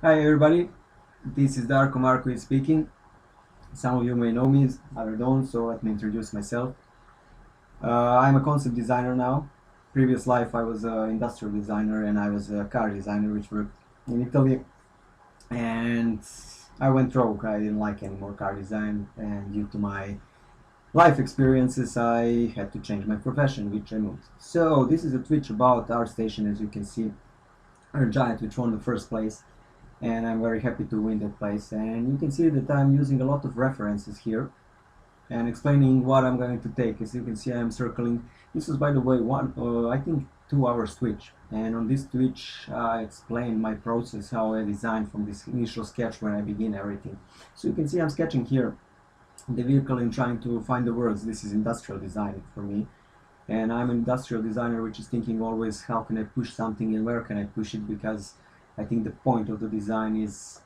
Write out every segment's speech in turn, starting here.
Hi everybody, this is Darko Markovic speaking. Some of you may know me, others don't, so let me introduce myself. I'm a concept designer now. Previous life I was an industrial designer and I was a car designer which worked in Italy, and I went rogue. I didn't like any more car design, and due to my life experiences I had to change my profession, which I moved. So this is a Twitch about Artstation. As you can see, our giant which won the first place, and I'm very happy to win that place. And you can see that I'm using a lot of references here and explaining what I'm going to take. As you can see, I'm circling. This is, by the way, I think 2 hours Twitch, and on this Twitch I explain my process, how I design from this initial sketch when I begin everything. So you can see I'm sketching here the vehicle and trying to find the words. This is industrial design for me, and I'm an industrial designer which is thinking always how can I push something and where can I push it, because I think the point of the design is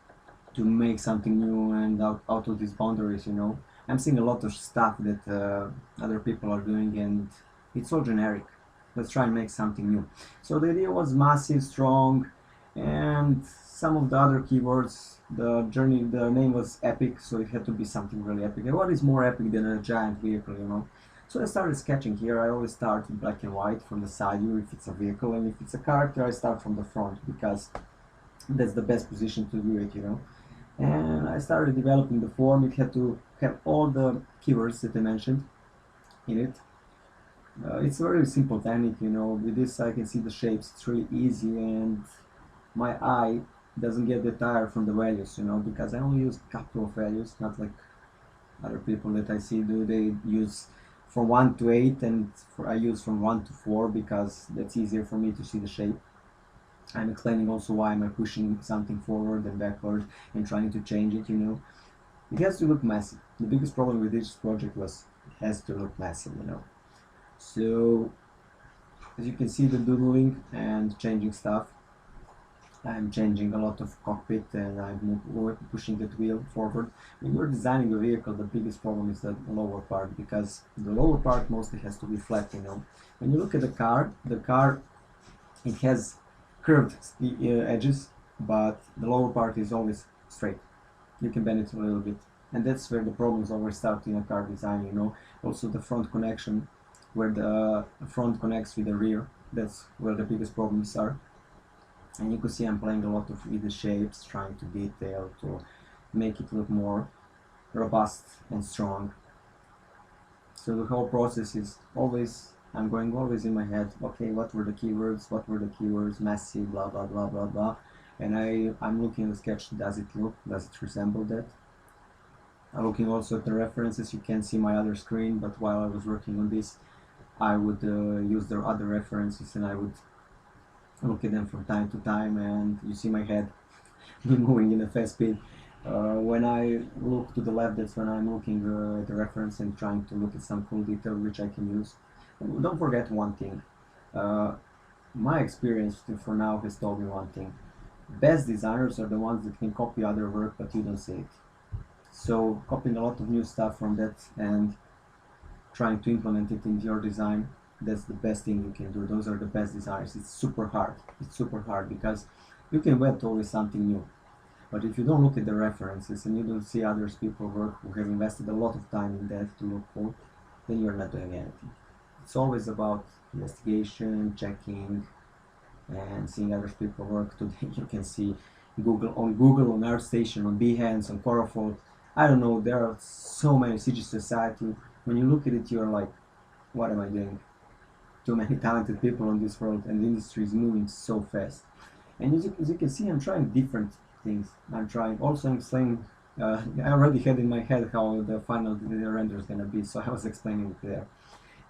to make something new and out of these boundaries. I'm seeing a lot of stuff that other people are doing, and it's all generic. Let's try and make something new. So the idea was massive, strong, and some of the other keywords. The name was epic, so it had to be something really epic. And what is more epic than a giant vehicle? So I started sketching here. I always start in black and white from the side view if it's a vehicle, and if it's a character, I start from the front because that's the best position to do it. And I started developing the form. It had to have all the keywords that I mentioned in it. It's a very simple technique. With this I can see the shapes. It's really easy, and my eye doesn't get that tired from the values, because I only use a couple of values, not like other people that I see do. They use from 1 to 8, and I use from 1 to 4 because that's easier for me to see the shape. I'm explaining also why am I pushing something forward and backward and trying to change it. It has to look massive. The biggest problem with this project was it has to look massive. So as you can see, the doodling and changing stuff. I'm changing a lot of cockpit, and I'm pushing that wheel forward. When you're designing a vehicle, the biggest problem is the lower part, because the lower part mostly has to be flat. When you look at the car, it has curved edges, but the lower part is always straight. You can bend it a little bit, and that's where the problems always start in a car design. Also the front connection, where the front connects with the rear, that's where the biggest problems are. And you can see I'm playing a lot with the shapes, trying to detail to make it look more robust and strong. So the whole process is always, I'm going always in my head, okay, what were the keywords, messy, blah blah blah blah blah. And I'm looking at the sketch, does it resemble that? I'm looking also at the references. You can see my other screen, but while I was working on this, I would use the other references, and I would look at them from time to time, and you see my head moving in a fast speed. When I look to the left, that's when I'm looking at the reference and trying to look at some cool detail which I can use. And don't forget one thing. Uh, my experience for now has told me one thing. Best designers are the ones that can copy other work, but you don't see it. So copying a lot of new stuff from that and trying to implement it into your design, that's the best thing you can do. Those are the best designers. It's super hard. It's super hard because you can web always something new. But if you don't look at the references and you don't see others people work who have invested a lot of time in that to look for, then you're not doing anything. It's always about investigation, checking, and seeing other people work. Today you can see Google, on Artstation, on Behance, on Corofort. I don't know, there are so many CG Society. When you look at it, you're like, what am I doing? Too many talented people on this world, and the industry is moving so fast. And as you can see, I'm trying different things. I'm trying also, I'm explaining. I already had in my head how the final render is gonna be, so I was explaining it there.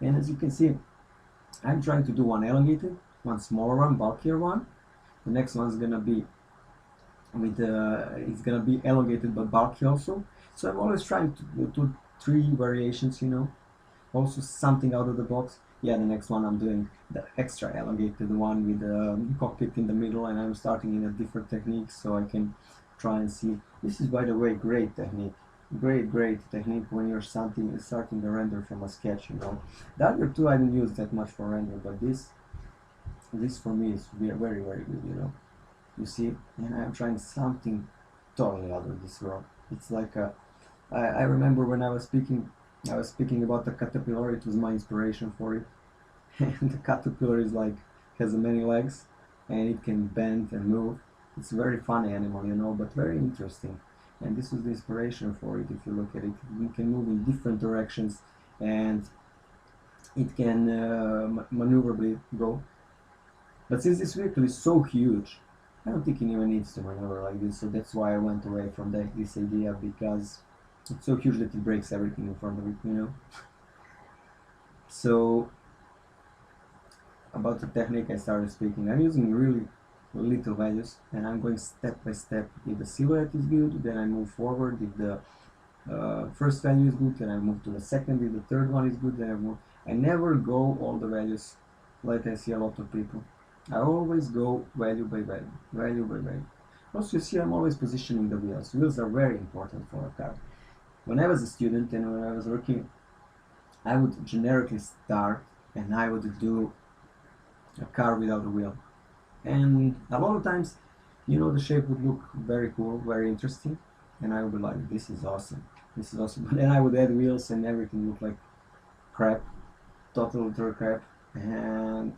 And as you can see, I'm trying to do one elongated, one smaller one, bulkier one. The next one's gonna be it's gonna be elongated but bulky also. So I'm always trying to do 3 variations. Also something out of the box. Yeah, the next one I'm doing the extra elongated one with the cockpit in the middle, and I'm starting in a different technique so I can try and see. This is, by the way, great technique. Great technique when you're starting the render from a sketch. The other two I didn't use that much for render, but this for me is very good. you see, and I'm trying something totally out of this world. It's like I remember when I was speaking about the caterpillar. It was my inspiration for it. And the caterpillar is like has many legs, and it can bend and move. It's a very funny animal, you know, but very interesting. And this was the inspiration for it. If you look at it, it can move in different directions, and it can maneuverably go. But since this vehicle is so huge, I don't think it even needs to maneuver like this. So that's why I went away from this idea, because it's so huge that it breaks everything in front of it, you know. So about the technique, I started speaking. I'm using really little values, and I'm going step by step. If the silhouette is good, then I move forward. If the first value is good, then I move to the second. If the third one is good, then I move. I never go all the values like I see a lot of people. I always go value by value, value by value. Also, you see, I'm always positioning the wheels. Wheels are very important for a car. When I was a student and when I was working, I would generically start and I would do a car without a wheel. And a lot of times, you know, the shape would look very cool, very interesting, and I would be like, this is awesome, this is awesome. But then I would add wheels and everything looked like crap, total utter crap. And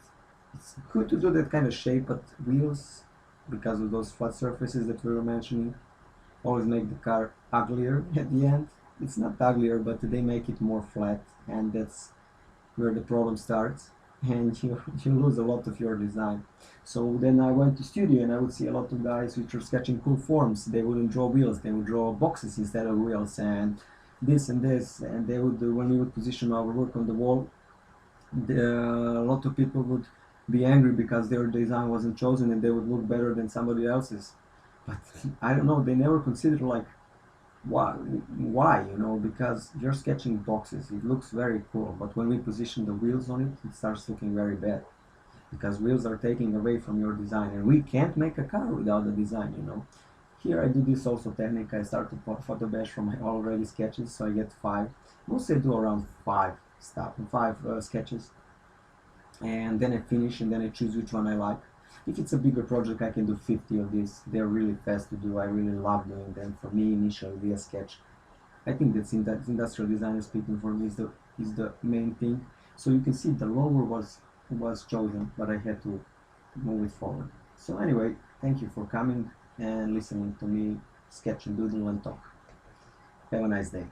it's good to do that kind of shape, but wheels, because of those flat surfaces that we were mentioning, always make the car uglier at the end. It's not uglier, but they make it more flat, and that's where the problem starts, and you lose a lot of your design. So then I went to studio and I would see a lot of guys which were sketching cool forms. They wouldn't draw wheels, they would draw boxes instead of wheels, and this and this, and they would, when we would position our work on the wall, a lot of people would be angry because their design wasn't chosen and they would look better than somebody else's. But I don't know, they never considered like why, you know, because you're sketching boxes, it looks very cool, but when we position the wheels on it, it starts looking very bad, because wheels are taking away from your design, and we can't make a car without the design, you know. Here I do this also technique. I start to photo bash from my already sketches, so I get 5. Mostly I do around 5 sketches, and then I finish, and then I choose which one I like. If it's a bigger project, I can do 50 of these. They're really fast to do. I really love doing them. For me, initially, be a sketch. I think that's in that industrial designer speaking for me is the main thing. So you can see the lower was chosen, but I had to move it forward. So anyway, thank you for coming and listening to me sketch and doodle and talk. Have a nice day.